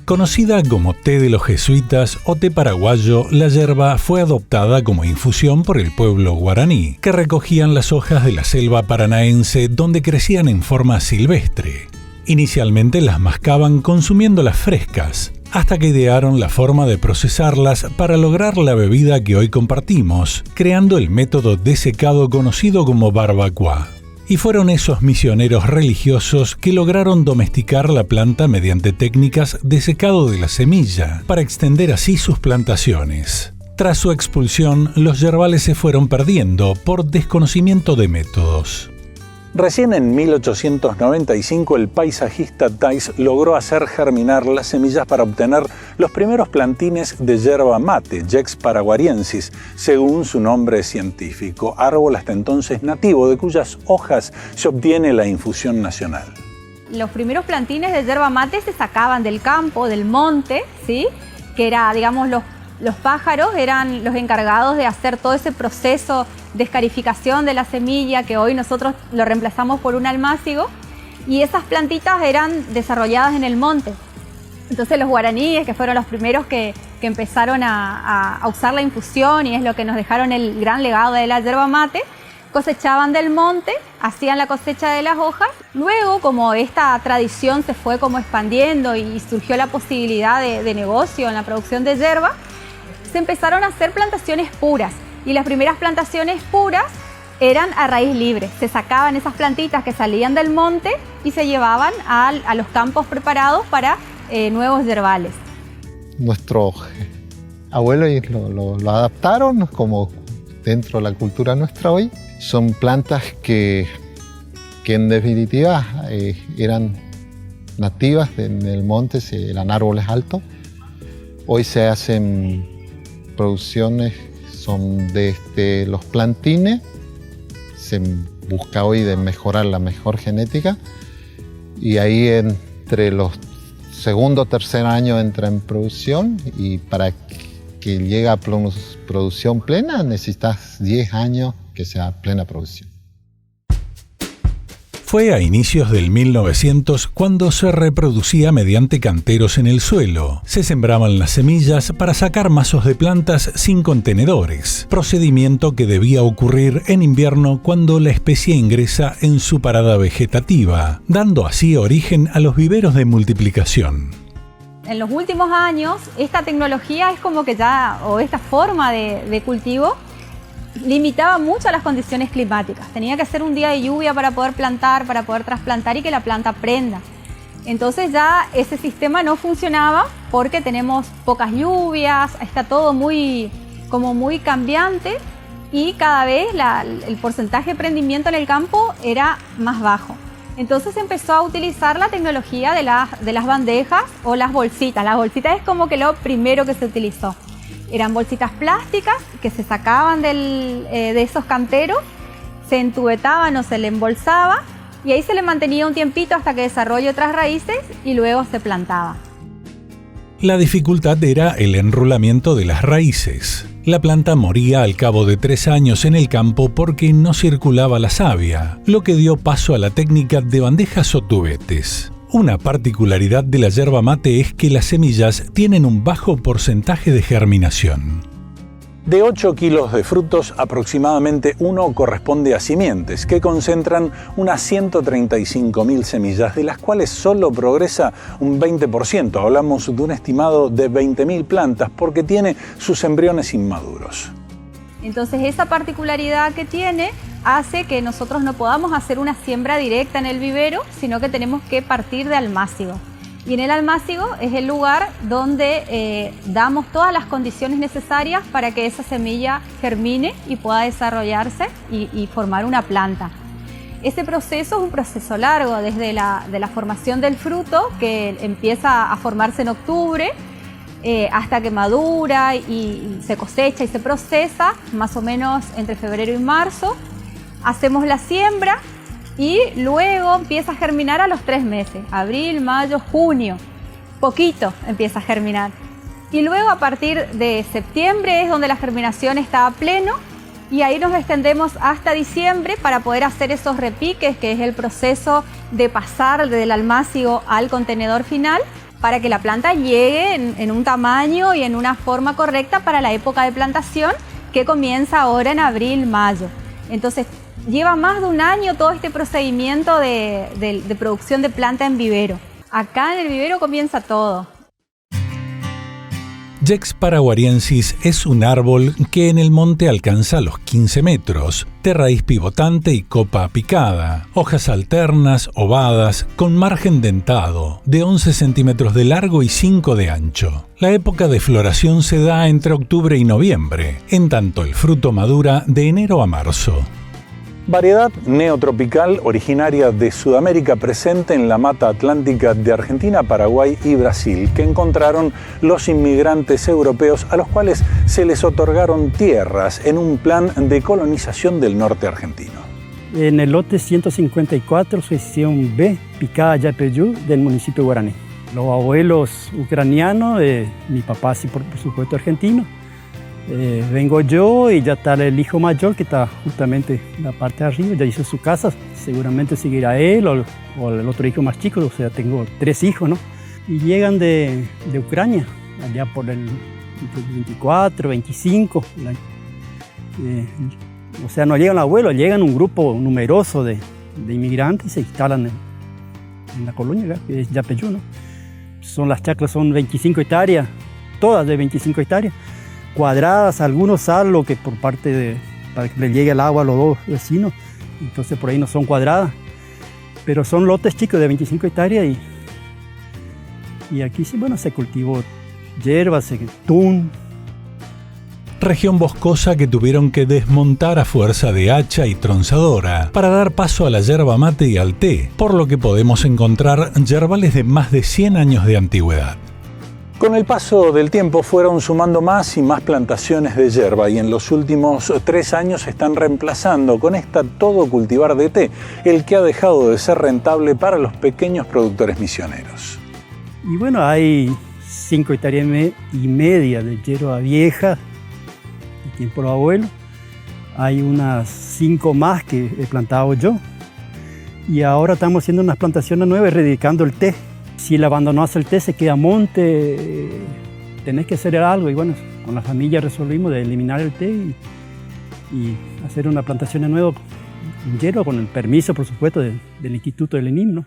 Conocida como té de los jesuitas o té paraguayo, la yerba fue adoptada como infusión por el pueblo guaraní, que recogían las hojas de la selva paranaense donde crecían en forma silvestre. Inicialmente las mascaban consumiéndolas frescas, hasta que idearon la forma de procesarlas para lograr la bebida que hoy compartimos, creando el método de secado conocido como barbacoa. Y fueron esos misioneros religiosos que lograron domesticar la planta mediante técnicas de secado de la semilla, para extender así sus plantaciones. Tras su expulsión, los yerbales se fueron perdiendo por desconocimiento de métodos. Recién en 1895 el paisajista Thais logró hacer germinar las semillas para obtener los primeros plantines de yerba mate, Jex paraguariensis, según su nombre científico, árbol hasta entonces nativo de cuyas hojas se obtiene la infusión nacional. Los primeros plantines de yerba mate se sacaban del campo, del monte, ¿sí? Que era, digamos, los pájaros eran los encargados de hacer todo ese proceso de escarificación de la semilla, que hoy nosotros lo reemplazamos por un almácigo, y esas plantitas eran desarrolladas en el monte. Entonces los guaraníes, que fueron los primeros que empezaron a usar la infusión, y es lo que nos dejaron el gran legado de la yerba mate, cosechaban del monte, hacían la cosecha de las hojas. Luego, como esta tradición se fue como expandiendo y surgió la posibilidad de negocio en la producción de yerba, se empezaron a hacer plantaciones puras. Y las primeras plantaciones puras eran a raíz libre. Se sacaban esas plantitas que salían del monte y se llevaban a los campos preparados para nuevos yerbales. Nuestros abuelos lo adaptaron como dentro de la cultura nuestra hoy. Son plantas que en definitiva eran nativas en el monte, eran árboles altos. Hoy se hacen producciones, son de los plantines, se busca hoy de mejorar la mejor genética, y ahí entre los segundo o tercer año entra en producción, y para que llegue a producción plena necesitas 10 años que sea plena producción. Fue a inicios del 1900 cuando se reproducía mediante canteros en el suelo. Se sembraban las semillas para sacar mazos de plantas sin contenedores, procedimiento que debía ocurrir en invierno cuando la especie ingresa en su parada vegetativa, dando así origen a los viveros de multiplicación. En los últimos años, esta tecnología es como que ya, o esta forma de cultivo, limitaba mucho a las condiciones climáticas. Tenía que ser un día de lluvia para poder plantar, para poder trasplantar y que la planta prenda. Entonces ya ese sistema no funcionaba porque tenemos pocas lluvias, está todo muy cambiante, y cada vez el porcentaje de prendimiento en el campo era más bajo. Entonces se empezó a utilizar la tecnología de las bandejas o las bolsitas. Las bolsitas es como que lo primero que se utilizó. Eran bolsitas plásticas que se sacaban de esos canteros, se entubetaban o se le embolsaba, y ahí se le mantenía un tiempito hasta que desarrolle otras raíces y luego se plantaba. La dificultad era el enrulamiento de las raíces. La planta moría al cabo de 3 años en el campo porque no circulaba la savia, lo que dio paso a la técnica de bandejas o tubetes. Una particularidad de la yerba mate es que las semillas tienen un bajo porcentaje de germinación. De 8 kilos de frutos, aproximadamente 1 corresponde a simientes, que concentran unas 135.000 semillas, de las cuales solo progresa un 20%. Hablamos de un estimado de 20.000 plantas, porque tiene sus embriones inmaduros. Entonces esa particularidad que tiene hace que nosotros no podamos hacer una siembra directa en el vivero, sino que tenemos que partir de almácigo. Y en el almácigo es el lugar donde damos todas las condiciones necesarias para que esa semilla germine y pueda desarrollarse y formar una planta. Este proceso es un proceso largo, desde de la formación del fruto, que empieza a formarse en octubre, hasta que madura y se cosecha y se procesa, más o menos entre febrero y marzo. Hacemos la siembra y luego empieza a germinar a los 3 meses, abril, mayo, junio, poquito empieza a germinar. Y luego a partir de septiembre es donde la germinación está a pleno, y ahí nos extendemos hasta diciembre para poder hacer esos repiques, que es el proceso de pasar del almácigo al contenedor final, para que la planta llegue en un tamaño y en una forma correcta para la época de plantación que comienza ahora en abril, mayo. Entonces, lleva más de un año todo este procedimiento de producción de planta en vivero. Acá en el vivero comienza todo. Jex paraguariensis es un árbol que en el monte alcanza los 15 metros, de raíz pivotante y copa picada, hojas alternas, ovadas, con margen dentado, de 11 centímetros de largo y 5 de ancho. La época de floración se da entre octubre y noviembre, en tanto el fruto madura de enero a marzo. Variedad neotropical originaria de Sudamérica presente en la mata atlántica de Argentina, Paraguay y Brasil, que encontraron los inmigrantes europeos a los cuales se les otorgaron tierras en un plan de colonización del norte argentino. En el lote 154, sección B, Picada Yapeyú, del municipio de Guaraní. Los abuelos ucranianos, mi papá sí por supuesto argentino. Vengo yo y ya está el hijo mayor que está justamente en la parte de arriba, ya hizo su casa, seguramente seguirá él o el otro hijo más chico, o sea, tengo 3 hijos, ¿no? Y llegan de Ucrania, allá por el 24, 25, o sea, no llegan los abuelos, llegan un grupo numeroso de inmigrantes y se instalan en la colonia, que es Yapeyú, ¿no? Las chacras son 25 hectáreas, todas de 25 hectáreas. Cuadradas, algunos salvo que por parte para que le llegue el agua a los 2 vecinos, entonces por ahí no son cuadradas, pero son lotes chicos de 25 hectáreas y aquí sí, bueno, se cultivó hierbas, tún. Región boscosa que tuvieron que desmontar a fuerza de hacha y tronzadora para dar paso a la yerba mate y al té, por lo que podemos encontrar yerbales de más de 100 años de antigüedad. Con el paso del tiempo fueron sumando más y más plantaciones de yerba y en los últimos 3 años se están reemplazando con esta todo cultivar de té, el que ha dejado de ser rentable para los pequeños productores misioneros. Y bueno, hay 5 hectáreas y media de yerba vieja, de tiempo de los abuelos. Hay unas 5 más que he plantado yo. Y ahora estamos haciendo unas plantaciones nuevas, erradicando el té. Si le abandonás el té, se queda monte, tenés que hacer algo. Y bueno, con la familia resolvimos de eliminar el té y hacer una plantación nueva en hierba, con el permiso, por supuesto, del Instituto del INIM, ¿no?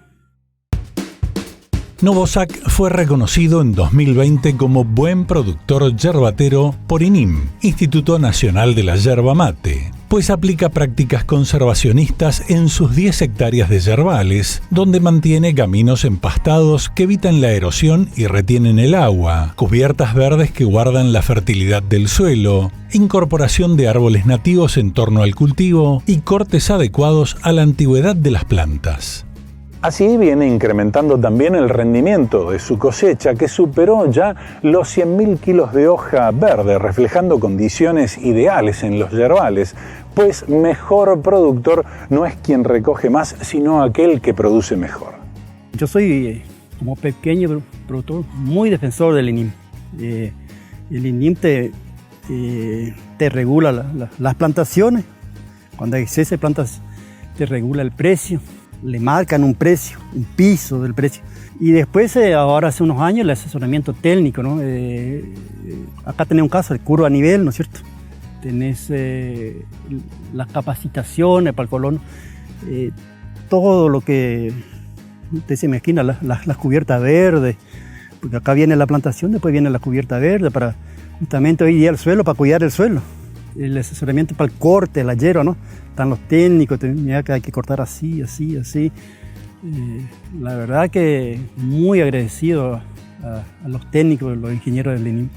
Novosac fue reconocido en 2020 como buen productor yerbatero por INIM, Instituto Nacional de la Yerba Mate, pues aplica prácticas conservacionistas en sus 10 hectáreas de yerbales, donde mantiene caminos empastados que evitan la erosión y retienen el agua, cubiertas verdes que guardan la fertilidad del suelo, incorporación de árboles nativos en torno al cultivo y cortes adecuados a la antigüedad de las plantas. Así viene incrementando también el rendimiento de su cosecha, que superó ya los 100.000 kilos de hoja verde, reflejando condiciones ideales en los yerbales, pues mejor productor no es quien recoge más, sino aquel que produce mejor. Yo soy, como pequeño productor, muy defensor del INIM. El INIM te regula las plantaciones, cuando hay exceso de plantas te regula el precio. Le marcan un precio, un piso del precio. Y después, ahora hace unos años, el asesoramiento técnico, ¿no? Acá tenés un caso de curva a nivel, ¿no es cierto? Tenés las capacitaciones para el colono, todo lo que usted se imagina, las cubiertas verdes, porque acá viene la plantación, después viene la cubierta verde, para justamente hoy día el suelo, para cuidar el suelo. El asesoramiento para el corte, la hierba, ¿no? Están los técnicos, mira que hay que cortar así, así, así. La verdad que muy agradecido a los técnicos, los ingenieros del INIM.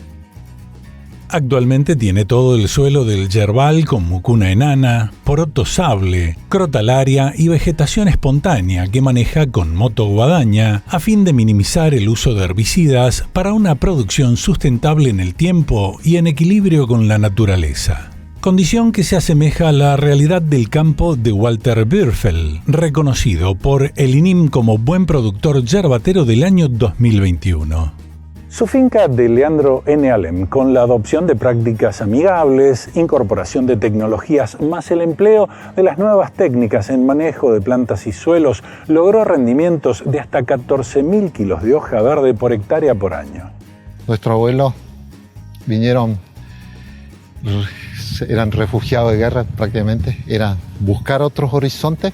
Actualmente tiene todo el suelo del yerbal con mucuna enana, poroto sable, crotalaria y vegetación espontánea que maneja con moto guadaña a fin de minimizar el uso de herbicidas para una producción sustentable en el tiempo y en equilibrio con la naturaleza. Condición que se asemeja a la realidad del campo de Walter Bürfel, reconocido por el INIM como buen productor yerbatero del año 2021. Su finca de Leandro N. Alem, con la adopción de prácticas amigables, incorporación de tecnologías más el empleo de las nuevas técnicas en manejo de plantas y suelos, logró rendimientos de hasta 14.000 kilos de hoja verde por hectárea por año. Nuestros abuelos vinieron, eran refugiados de guerra prácticamente, era buscar otros horizontes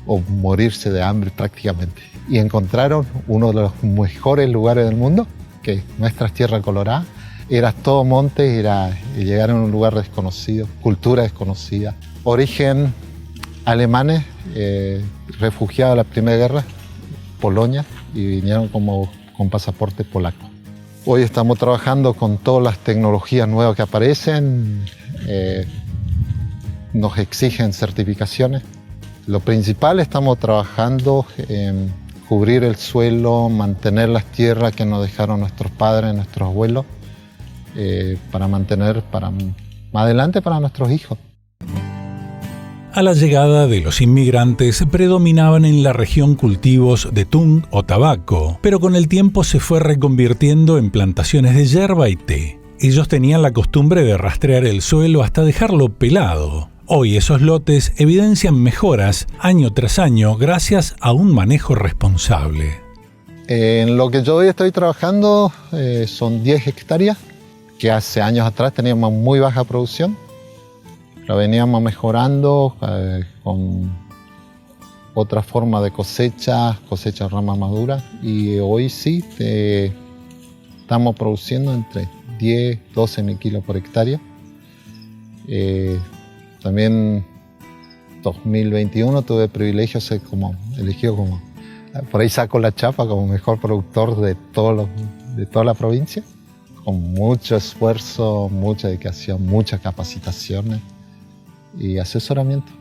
o morirse de hambre prácticamente. Y encontraron uno de los mejores lugares del mundo, que es nuestra Tierra Colorada. Era todo monte, llegaron a un lugar desconocido, cultura desconocida. Origen alemanes, refugiados de la Primera Guerra, Polonia, y vinieron con pasaporte polaco. Hoy estamos trabajando con todas las tecnologías nuevas que aparecen, nos exigen certificaciones. Lo principal, estamos trabajando en cubrir el suelo, mantener las tierras que nos dejaron nuestros padres, nuestros abuelos, para mantener más adelante para nuestros hijos. A la llegada de los inmigrantes predominaban en la región cultivos de tung o tabaco, pero con el tiempo se fue reconvirtiendo en plantaciones de yerba y té. Ellos tenían la costumbre de rastrear el suelo hasta dejarlo pelado. Hoy esos lotes evidencian mejoras año tras año gracias a un manejo responsable. En lo que yo hoy estoy trabajando son 10 hectáreas, que hace años atrás teníamos muy baja producción. La veníamos mejorando con otra forma de cosecha rama madura, y hoy sí estamos produciendo entre 10 y 12 mil kilos por hectárea. También 2021 tuve el privilegio de ser elegido como, por ahí saco la chapa como mejor productor de toda la provincia, con mucho esfuerzo, mucha dedicación, muchas capacitaciones y asesoramiento.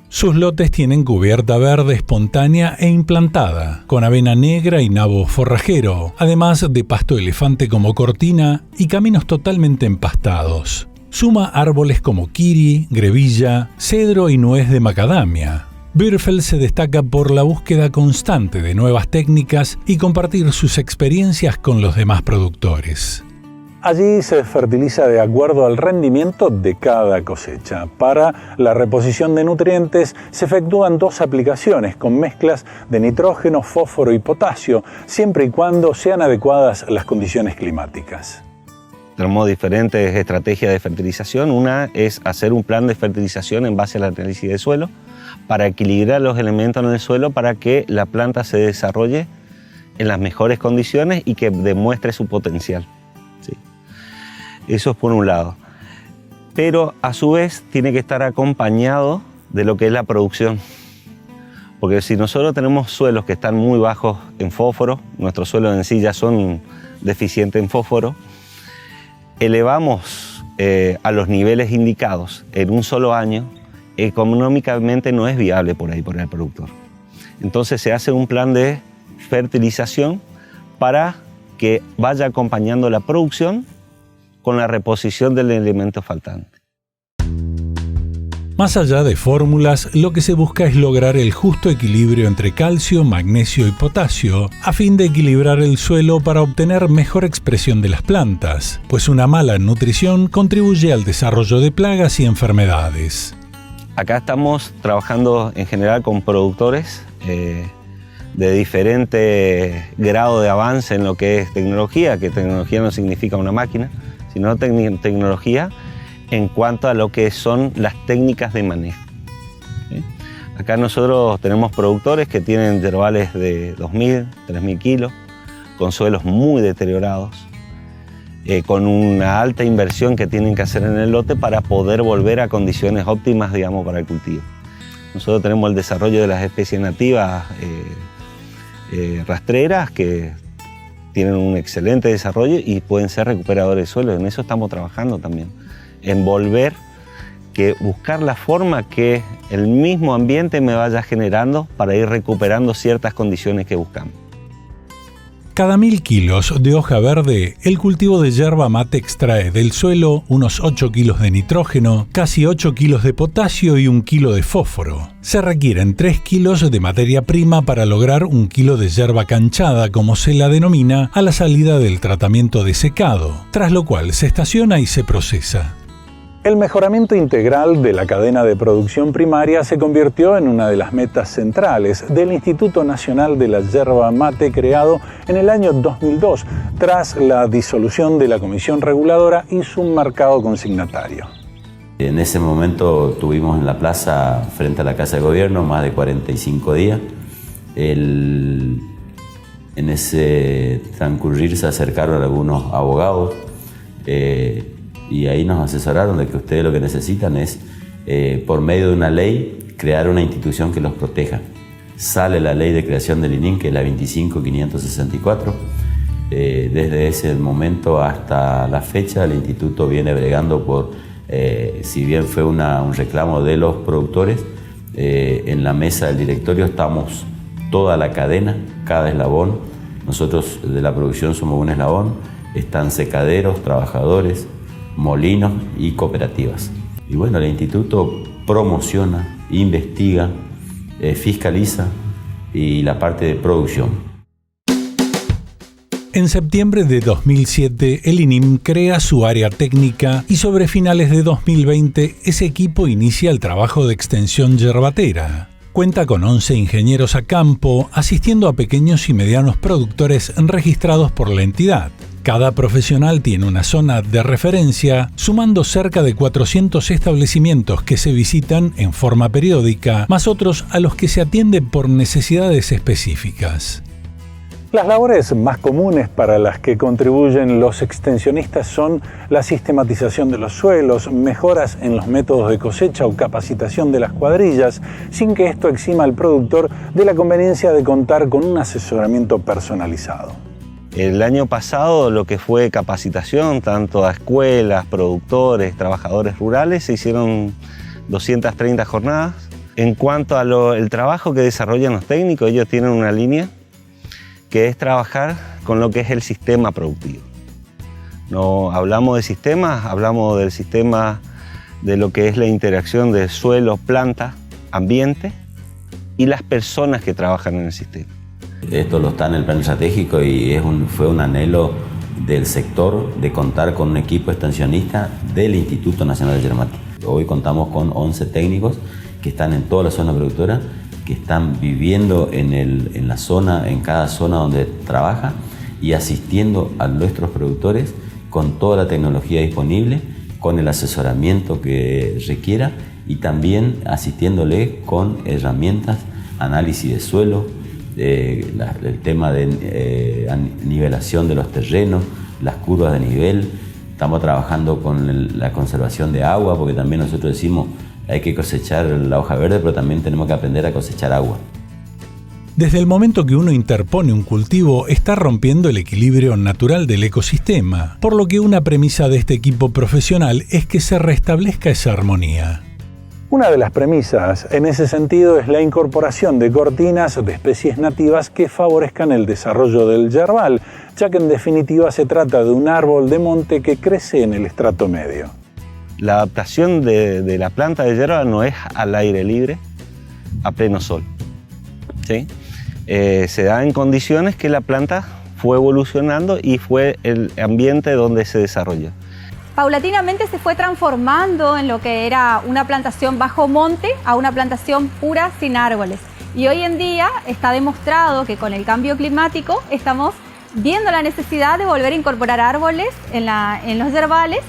Sus lotes tienen cubierta verde espontánea e implantada, con avena negra y nabo forrajero, además de pasto elefante como cortina y caminos totalmente empastados. Suma árboles como kiri, grevilla, cedro y nuez de macadamia. Bürfel se destaca por la búsqueda constante de nuevas técnicas y compartir sus experiencias con los demás productores. Allí se fertiliza de acuerdo al rendimiento de cada cosecha. Para la reposición de nutrientes se efectúan 2 aplicaciones con mezclas de nitrógeno, fósforo y potasio, siempre y cuando sean adecuadas las condiciones climáticas. Tenemos diferentes estrategias de fertilización. Una es hacer un plan de fertilización en base al análisis del suelo para equilibrar los elementos en el suelo para que la planta se desarrolle en las mejores condiciones y que demuestre su potencial. ¿Sí? Eso es por un lado. Pero a su vez tiene que estar acompañado de lo que es la producción. Porque si nosotros tenemos suelos que están muy bajos en fósforo, nuestros suelos en sí ya son deficientes en fósforo, elevamos a los niveles indicados en un solo año, económicamente no es viable por el productor. Entonces se hace un plan de fertilización para que vaya acompañando la producción con la reposición del elemento faltante. Más allá de fórmulas, lo que se busca es lograr el justo equilibrio entre calcio, magnesio y potasio, a fin de equilibrar el suelo para obtener mejor expresión de las plantas, pues una mala nutrición contribuye al desarrollo de plagas y enfermedades. Acá estamos trabajando en general con productores de diferente grado de avance en lo que es tecnología, que tecnología no significa una máquina, sino tecnología en cuanto a lo que son las técnicas de manejo. ¿Sí? Acá nosotros tenemos productores que tienen yerbales de 2.000, 3.000 kilos, con suelos muy deteriorados, con una alta inversión que tienen que hacer en el lote para poder volver a condiciones óptimas, digamos, para el cultivo. Nosotros tenemos el desarrollo de las especies nativas rastreras que tienen un excelente desarrollo y pueden ser recuperadores de suelo. En eso estamos trabajando también, en buscar la forma que el mismo ambiente me vaya generando para ir recuperando ciertas condiciones que buscamos. Cada 1000 kilos de hoja verde, el cultivo de yerba mate extrae del suelo unos 8 kilos de nitrógeno, casi 8 kilos de potasio y 1 kilo de fósforo. Se requieren 3 kilos de materia prima para lograr 1 kilo de yerba canchada, como se la denomina, a la salida del tratamiento de secado, tras lo cual se estaciona y se procesa. El mejoramiento integral de la cadena de producción primaria se convirtió en una de las metas centrales del Instituto Nacional de la Yerba Mate, creado en el año 2002, tras la disolución de la Comisión Reguladora y su mercado consignatario. En ese momento tuvimos en la plaza, frente a la Casa de Gobierno, más de 45 días. En ese transcurrir se acercaron algunos abogados y ahí nos asesoraron de que ustedes lo que necesitan es, por medio de una ley, crear una institución que los proteja. Sale la ley de creación del ININ, que es la 25564. Desde ese momento hasta la fecha, el instituto viene bregando por, si bien fue un reclamo de los productores, en la mesa del directorio estamos toda la cadena, cada eslabón. Nosotros de la producción somos un eslabón, están secaderos, trabajadores, molinos y cooperativas. Y bueno, el instituto promociona, investiga, fiscaliza y la parte de producción. En septiembre de 2007, el INIM crea su área técnica y sobre finales de 2020 ese equipo inicia el trabajo de extensión yerbatera. Cuenta con 11 ingenieros a campo, asistiendo a pequeños y medianos productores registrados por la entidad. Cada profesional tiene una zona de referencia, sumando cerca de 400 establecimientos que se visitan en forma periódica, más otros a los que se atiende por necesidades específicas. Las labores más comunes para las que contribuyen los extensionistas son la sistematización de los suelos, mejoras en los métodos de cosecha o capacitación de las cuadrillas, sin que esto exima al productor de la conveniencia de contar con un asesoramiento personalizado. El año pasado lo que fue capacitación, tanto a escuelas, productores, trabajadores rurales, se hicieron 230 jornadas. En cuanto al trabajo que desarrollan los técnicos, ellos tienen una línea que es trabajar con lo que es el sistema productivo. No hablamos de sistemas, hablamos del sistema de lo que es la interacción de suelo, planta, ambiente y las personas que trabajan en el sistema. Esto lo está en el plan estratégico y fue un anhelo del sector de contar con un equipo extensionista del Instituto Nacional de Yerba Mate. Hoy contamos con 11 técnicos que están en toda la zona productora, que están viviendo en la zona, en cada zona donde trabaja y asistiendo a nuestros productores con toda la tecnología disponible, con el asesoramiento que requiera y también asistiéndole con herramientas, análisis de suelo, el tema de nivelación de los terrenos, las curvas de nivel. Estamos trabajando con la conservación de agua, porque también nosotros decimos hay que cosechar la hoja verde, pero también tenemos que aprender a cosechar agua. Desde el momento que uno interpone un cultivo, está rompiendo el equilibrio natural del ecosistema, por lo que una premisa de este equipo profesional es que se restablezca esa armonía. Una de las premisas en ese sentido es la incorporación de cortinas de especies nativas que favorezcan el desarrollo del yerbal, ya que en definitiva se trata de un árbol de monte que crece en el estrato medio. La adaptación de la planta de yerba no es al aire libre, a pleno sol, ¿sí? Se da en condiciones que la planta fue evolucionando y fue el ambiente donde se desarrolló. Paulatinamente se fue transformando en lo que era una plantación bajo monte a una plantación pura sin árboles. Y hoy en día está demostrado que con el cambio climático estamos viendo la necesidad de volver a incorporar árboles en los yerbales,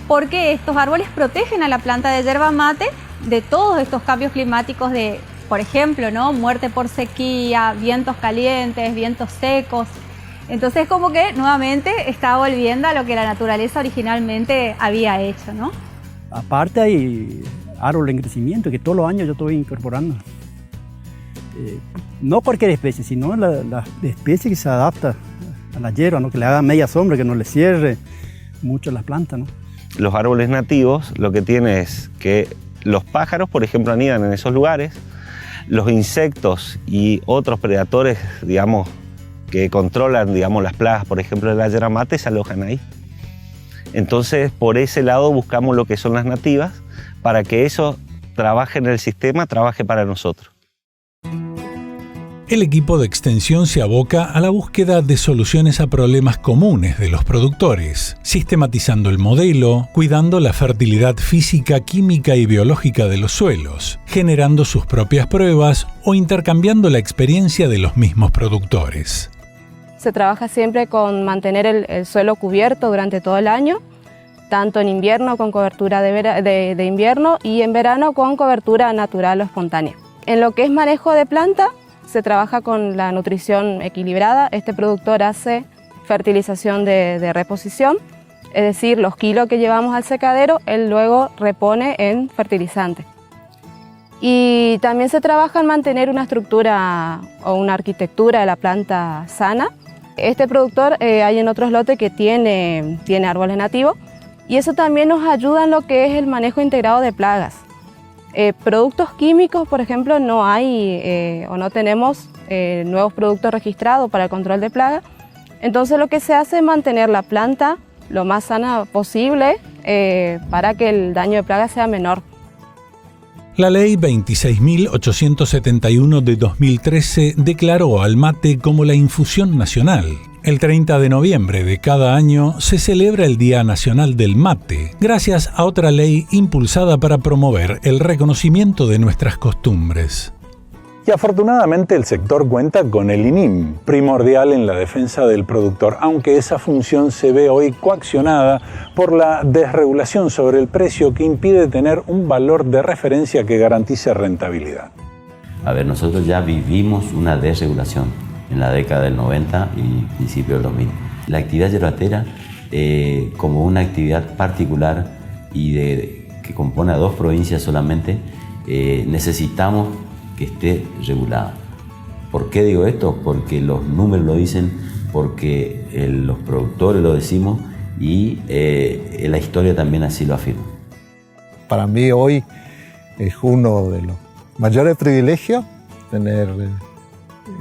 porque estos árboles protegen a la planta de yerba mate de todos estos cambios climáticos de, por ejemplo, ¿no?, muerte por sequía, vientos calientes, vientos secos. Entonces como que nuevamente está volviendo a lo que la naturaleza originalmente había hecho, ¿no? Aparte hay árboles en crecimiento que todos los años yo estoy incorporando. No cualquier especie, sino la especie que se adapta a la hierba, ¿no?, que le haga media sombra, que no le cierre mucho las plantas, ¿no? Los árboles nativos lo que tienen es que los pájaros, por ejemplo, anidan en esos lugares, los insectos y otros predadores, digamos, que controlan, digamos, las plagas, por ejemplo, de la yerba mate, se alojan ahí. Entonces, por ese lado buscamos lo que son las nativas, para que eso trabaje en el sistema, trabaje para nosotros. El equipo de extensión se aboca a la búsqueda de soluciones a problemas comunes de los productores, sistematizando el modelo, cuidando la fertilidad física, química y biológica de los suelos, generando sus propias pruebas o intercambiando la experiencia de los mismos productores. Se trabaja siempre con mantener el suelo cubierto durante todo el año, tanto en invierno con cobertura de invierno y en verano con cobertura natural o espontánea. En lo que es manejo de planta, se trabaja con la nutrición equilibrada. Este productor hace fertilización de reposición, es decir, los kilos que llevamos al secadero, él luego repone en fertilizante. Y también se trabaja en mantener una estructura o una arquitectura de la planta sana. Este productor hay en otros lotes que tiene árboles nativos y eso también nos ayuda en lo que es el manejo integrado de plagas. Productos químicos, por ejemplo, no hay o no tenemos nuevos productos registrados para el control de plagas. Entonces lo que se hace es mantener la planta lo más sana posible para que el daño de plagas sea menor. La Ley 26.871 de 2013 declaró al mate como la infusión nacional. El 30 de noviembre de cada año se celebra el Día Nacional del Mate, gracias a otra ley impulsada para promover el reconocimiento de nuestras costumbres. Y afortunadamente el sector cuenta con el INIM, primordial en la defensa del productor, aunque esa función se ve hoy coaccionada por la desregulación sobre el precio que impide tener un valor de referencia que garantice rentabilidad. A ver, nosotros ya vivimos una desregulación en la década del 90 y principio del 2000. La actividad yerbatera, como una actividad particular y que compone a 2 provincias solamente, necesitamos que esté regulada. ¿Por qué digo esto? Porque los números lo dicen, porque los productores lo decimos y la historia también así lo afirma. Para mí hoy es uno de los mayores privilegios tener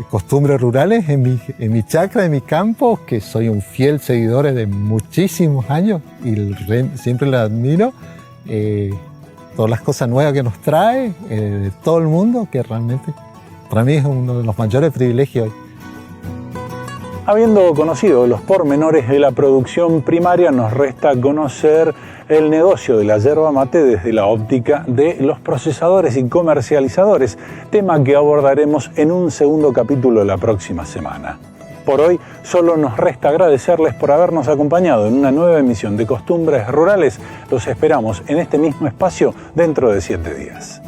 costumbres rurales en mi chacra, en mi campo, que soy un fiel seguidor de muchísimos años y siempre la admiro. Todas las cosas nuevas que nos trae, de todo el mundo, que realmente para mí es uno de los mayores privilegios hoy. Habiendo conocido los pormenores de la producción primaria, nos resta conocer el negocio de la yerba mate desde la óptica de los procesadores y comercializadores, tema que abordaremos en un segundo capítulo la próxima semana. Por hoy solo nos resta agradecerles por habernos acompañado en una nueva emisión de Costumbres Rurales. Los esperamos en este mismo espacio dentro de 7 días.